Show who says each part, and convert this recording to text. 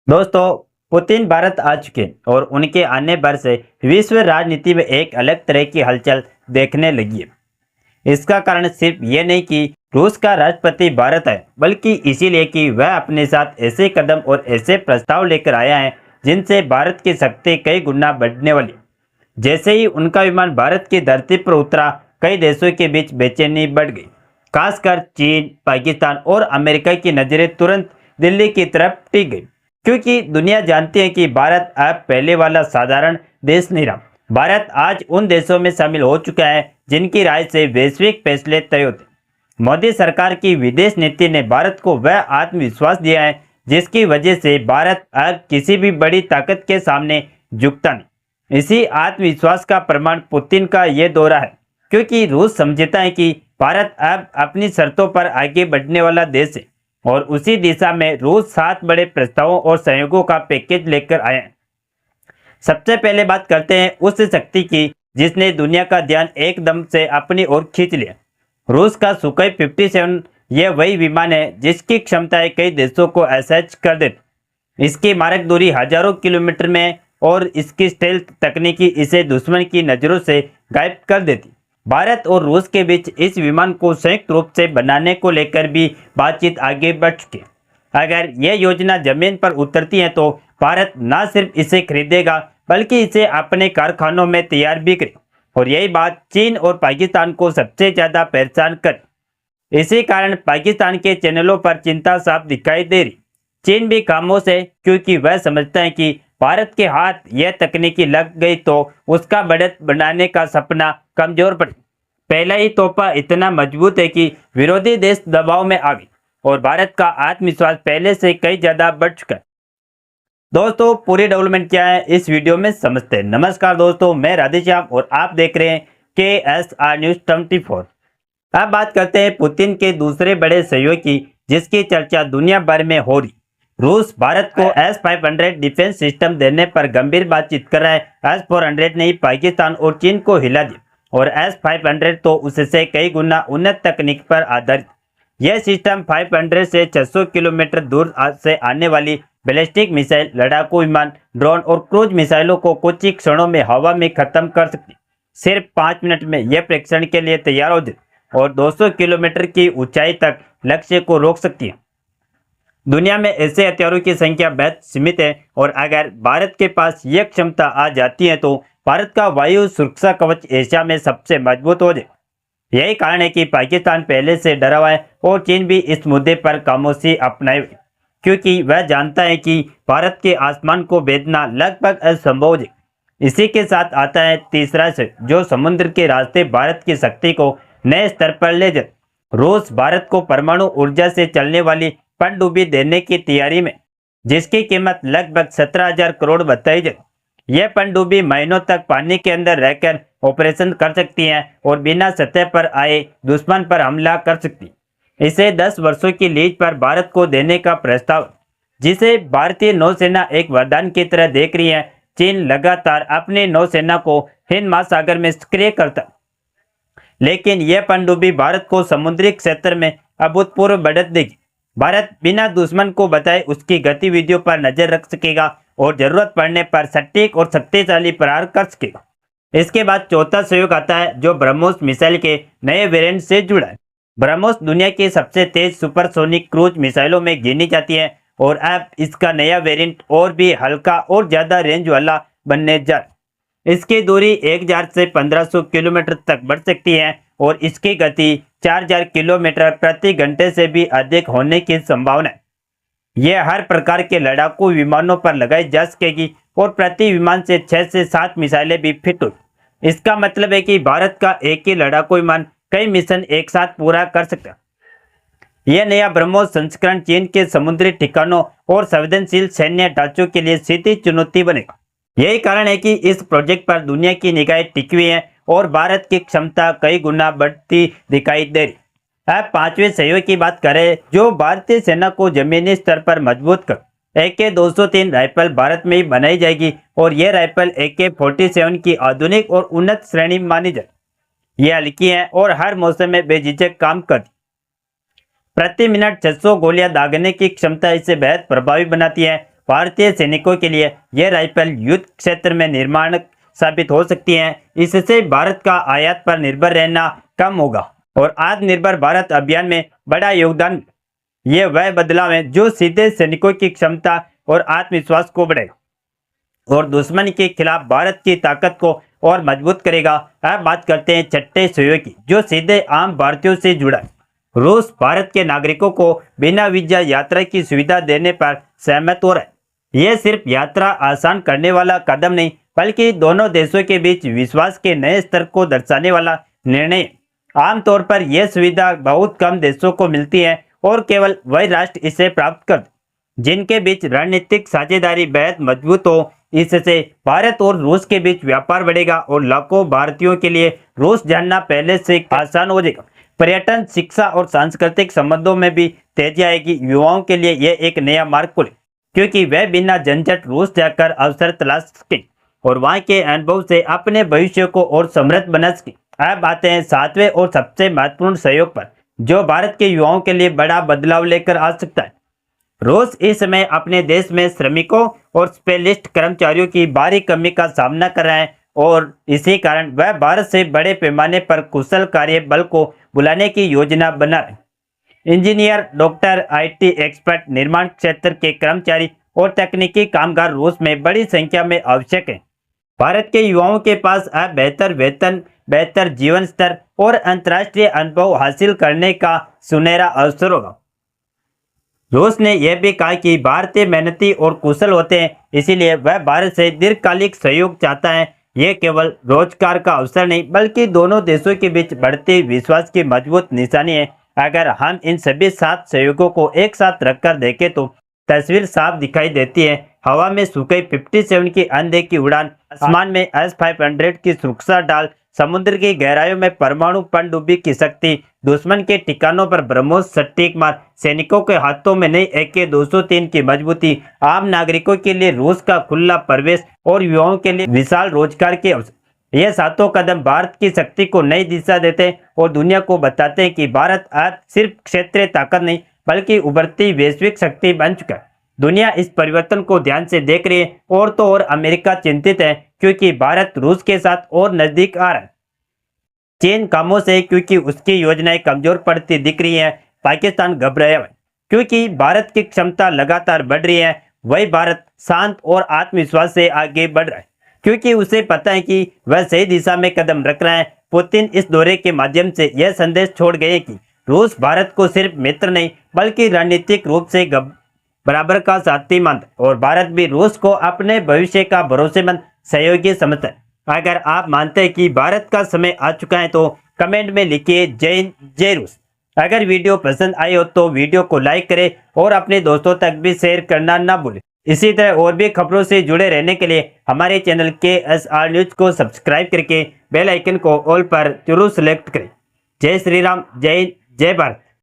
Speaker 1: दोस्तों, पुतिन भारत आ चुके और उनके आने भर से विश्व राजनीति में एक अलग तरह की हलचल देखने लगी है। इसका कारण सिर्फ ये नहीं कि रूस का राष्ट्रपति भारत है, बल्कि इसीलिए कि वह अपने साथ ऐसे कदम और ऐसे प्रस्ताव लेकर आया है जिनसे भारत की शक्ति कई गुना बढ़ने वाली। जैसे ही उनका विमान भारत की धरती पर उतरा, कई देशों के बीच बेचैनी बढ़ गई। खासकर चीन, पाकिस्तान और अमेरिका की नजरें तुरंत दिल्ली की तरफ टिक गई, क्योंकि दुनिया जानती है कि भारत अब पहले वाला साधारण देश नहीं रहा। भारत आज उन देशों में शामिल हो चुका है जिनकी राय से वैश्विक फैसले तय होते। मोदी सरकार की विदेश नीति ने भारत को वह आत्मविश्वास दिया है जिसकी वजह से भारत अब किसी भी बड़ी ताकत के सामने झुकता नहीं। इसी आत्मविश्वास का प्रमाण पुतिन का ये दौरा है, क्योंकि रूस समझता है कि भारत अब अपनी शर्तों पर आगे बढ़ने वाला देश है और उसी दिशा में रूस 7 बड़े प्रस्तावों और सहयोगों का पैकेज लेकर आए हैं। सबसे पहले बात करते हैं उस शक्ति की जिसने दुनिया का ध्यान एकदम से अपनी ओर खींच लिया। रूस का सुखोई 57 यह वही विमान है जिसकी क्षमताएं कई देशों को असहज कर देती। इसकी मारक दूरी हजारों किलोमीटर में और इसकी स्टेल्थ तकनीकी इसे दुश्मन की नजरों से गायब कर देती। भारत और रूस के बीच इस विमान को संयुक्त रूप से बनाने को लेकर भी बातचीत आगे बढ़ चुकी है। अगर यह योजना जमीन पर उतरती है तो भारत न सिर्फ इसे खरीदेगा बल्कि इसे अपने कारखानों में तैयार भी करे, और यही बात चीन और पाकिस्तान को सबसे ज्यादा परेशान कर। इसी कारण पाकिस्तान के चैनलों पर चिंता साफ दिखाई दे रही। चीन भी खामोश है, क्योंकि वह समझता है कि भारत के हाथ यह तकनीकी लग गई तो उसका बढ़त बनाने का सपना कमजोर पड़े। पहला ही तोहफा इतना मजबूत है कि विरोधी देश दबाव में आ गए और भारत का आत्मविश्वास पहले से कई ज्यादा बढ़ चुका है। दोस्तों, पूरी डेवलपमेंट क्या है इस वीडियो में समझते हैं। नमस्कार दोस्तों, मैं राधेश्याम और आप देख रहे हैं KSR न्यूज 24। अब बात करते हैं पुतिन के दूसरे बड़े सहयोगी की, जिसकी चर्चा दुनिया भर में हो रही। रूस भारत को S-500 डिफेंस सिस्टम देने पर गंभीर बातचीत कर रहा है। S-400 ने पाकिस्तान और चीन को हिला दिया, और S-500 तो उससे कई गुना उन्नत तकनीक पर आधारित। यह सिस्टम 500 से 600 किलोमीटर दूर से आने वाली बैलिस्टिक मिसाइल, लड़ाकू विमान, ड्रोन और क्रूज मिसाइलों को कुछ ही क्षणों में हवा में खत्म कर सकती। सिर्फ 5 मिनट में यह परीक्षण के लिए तैयार हो जाती और 200 किलोमीटर की ऊंचाई तक लक्ष्य को रोक सकती है। दुनिया में ऐसे हथियारों की संख्या बेहद सीमित है, और अगर भारत के पास यह क्षमता आ जाती है तो भारत का वायु सुरक्षा कवच एशिया में सबसे मजबूत हो जाए। यही कारण है कि पाकिस्तान पहले से डरा हुआ है और चीन भी इस मुद्दे पर खामोशी अपनाए, क्योंकि वह जानता है कि भारत के आसमान को भेदना लगभग असंभव है। इसी के साथ आता है तीसरा शर्त, जो समुद्र के रास्ते भारत की शक्ति को नए स्तर पर ले जाए। रूस भारत को परमाणु ऊर्जा से चलने वाली पनडुब्बी देने की तैयारी में, जिसकी कीमत लगभग 17,000 करोड़ बताई जाए। यह पनडुब्बी महीनों तक पानी के अंदर रहकर ऑपरेशन कर सकती है और बिना सतह पर आए दुश्मन पर हमला कर सकती। इसे 10 वर्षों की लीज पर भारत को देने का प्रस्ताव, जिसे भारतीय नौसेना एक वरदान की तरह देख रही है। चीन लगातार अपनी नौसेना को हिंद महासागर में सक्रिय करता, लेकिन यह पनडुब्बी भारत को समुद्री क्षेत्र में अभूतपूर्व बढ़त देगी। भारत बिना दुश्मन को बताए उसकी गतिविधियों पर नजर रख सकेगा और जरूरत पड़ने पर सटीक और शक्तिशाली प्रहार कर सकेगा। इसके बाद चौथा सहयोग आता है, जो ब्रह्मोस मिसाइल के नए वेरिएंट से जुड़ा है। ब्रह्मोस दुनिया की सबसे तेज सुपरसोनिक क्रूज मिसाइलों में गिनी जाती है, और अब इसका नया वेरिएंट और भी हल्का और ज्यादा रेंज वाला बनने जा रहा है। इसकी दूरी 1000 से 1500 किलोमीटर तक बढ़ सकती है और इसकी गति 4000 किलोमीटर प्रति घंटे से भी अधिक होने की संभावना है। यह हर प्रकार के लड़ाकू विमानों पर लगाई जा सकेगी और प्रति विमान से 6 से 7 मिसाइलें भी फिट हो। इसका मतलब है कि भारत का एक ही लड़ाकू विमान कई मिशन एक साथ पूरा कर सकता है। यह नया ब्रह्मोस संस्करण चीन के समुद्री ठिकानों और संवेदनशील सैन्य ढांचों के लिए सीधी चुनौती बनेगा। यही कारण है कि इस प्रोजेक्ट पर दुनिया की निगाहें टिकी हुई है और भारत की क्षमता कई गुना बढ़ती दिखाई दे रही। अब 5वें सहयोग की बात करें, जो भारतीय सेना को जमीनी स्तर पर मजबूत कर। AK-203 राइफल भारत में ही बनाई जाएगी, और यह राइफल AK-47 की आधुनिक और उन्नत श्रेणी मानी जाए। यह हल्की है और हर मौसम में बेझिझक काम करती। प्रति मिनट 600 गोलियां दागने की क्षमता इसे बेहद प्रभावी बनाती है भारतीय सैनिकों के लिए यह राइफल युद्ध क्षेत्र में निर्माण साबित हो सकती हैं। इससे भारत का आयात पर निर्भर रहना कम होगा और आत्मनिर्भर भारत अभियान में बड़ा योगदान। ये वह बदलाव है जो सीधे सैनिकों की क्षमता और आत्मविश्वास को बढ़ाएगा और दुश्मन के खिलाफ भारत की ताकत को और मजबूत करेगा। अब बात करते हैं छठे सहयोग की, जो सीधे आम भारतीयों से जुड़ा है। रूस भारत के नागरिकों को बिना वीजा यात्रा की सुविधा देने पर सहमत हो रहा है। यह सिर्फ यात्रा आसान करने वाला कदम नहीं, बल्कि दोनों देशों के बीच विश्वास के नए स्तर को दर्शाने वाला निर्णय है। आमतौर पर यह सुविधा बहुत कम देशों को मिलती है और केवल वही राष्ट्र इसे प्राप्त करते जिनके बीच रणनीतिक साझेदारी बेहद मजबूत हो। इससे भारत और रूस के बीच व्यापार बढ़ेगा और लाखों भारतीयों के लिए रूस जानना पहले से आसान हो जाएगा। पर्यटन, शिक्षा और सांस्कृतिक संबंधों में भी तेजी आएगी। युवाओं के लिए यह एक नया मार्ग खोले, क्योंकि वे बिना झंझट रूस जाकर अवसर तलाश सकें और वहां के अनुभव से अपने भविष्य को और समृद्ध बना सकें। अब आते हैं सातवें और सबसे महत्वपूर्ण सहयोग पर, जो भारत के युवाओं के लिए बड़ा बदलाव लेकर आ सकता है। रूस इस समय अपने देश में श्रमिकों और स्पेशलिस्ट कर्मचारियों की भारी कमी का सामना कर रहा है और इसी कारण वह भारत से बड़े पैमाने पर कुशल कार्य बल को बुलाने की योजना बना रहे हैं। इंजीनियर, डॉक्टर, IT एक्सपर्ट, निर्माण क्षेत्र के कर्मचारी और तकनीकी कामगार रूस में बड़ी संख्या में आवश्यक हैं। भारत के युवाओं के पास अब बेहतर वेतन, बेहतर जीवन स्तर और अंतर्राष्ट्रीय अनुभव हासिल करने का सुनहरा अवसर होगा। रूस ने यह भी कहा कि भारतीय मेहनती और कुशल होते हैं, इसीलिए वह भारत से दीर्घकालिक सहयोग चाहता है। यह केवल रोजगार का अवसर नहीं, बल्कि दोनों देशों के बीच बढ़ते विश्वास की मजबूत निशानी है। अगर हम इन सभी 7 सहयोगों को एक साथ रखकर देखें तो तस्वीर साफ दिखाई देती है। हवा में सुखई 57 की अनदेखी उड़ान, आसमान में S-500 की सुरक्षा डाल, समुद्र की गहराइयों में परमाणु पनडुब्बी की शक्ति, दुश्मन के ठिकानों पर ब्रह्मोस सटीक मार, सैनिकों के हाथों में नई AK-203 की मजबूती, आम नागरिकों के लिए रूस का खुला प्रवेश और युवाओं के लिए विशाल रोजगार के अवसर। ये 7 कदम भारत की शक्ति को नई दिशा देते हैं और दुनिया को बताते हैं कि भारत आज सिर्फ क्षेत्रीय ताकत नहीं, बल्कि उभरती वैश्विक शक्ति बन चुका है। दुनिया इस परिवर्तन को ध्यान से देख रही है और तो और अमेरिका चिंतित है, क्योंकि भारत रूस के साथ और नजदीक आ रहा है। चीन खामोश है, क्योंकि उसकी योजनाएं कमजोर पड़ती दिख रही हैं। पाकिस्तान घबराया है, क्योंकि भारत की क्षमता लगातार बढ़ रही है। वही भारत शांत और आत्मविश्वास से आगे बढ़ रहा है, क्योंकि उसे पता है कि वह सही दिशा में कदम रख रहा है। पुतिन इस दौरे के माध्यम से यह संदेश छोड़ गए कि रूस भारत को सिर्फ मित्र नहीं, बल्कि रणनीतिक रूप से बराबर का साथी मानता और भारत भी रूस को अपने भविष्य का भरोसेमंद सहयोगी समझता है। अगर आप मानते हैं कि भारत का समय आ चुका है तो कमेंट में लिखिए जय हिंद, जय रूस। अगर वीडियो पसंद आई हो तो वीडियो को लाइक करें और अपने दोस्तों तक भी शेयर करना ना भूलें। इसी तरह और भी खबरों से जुड़े रहने के लिए हमारे चैनल KSR न्यूज को सब्सक्राइब करके बेल आइकन को ऑल पर जरूर सेलेक्ट करें। जय श्री राम, जय हिंद, जय भारत।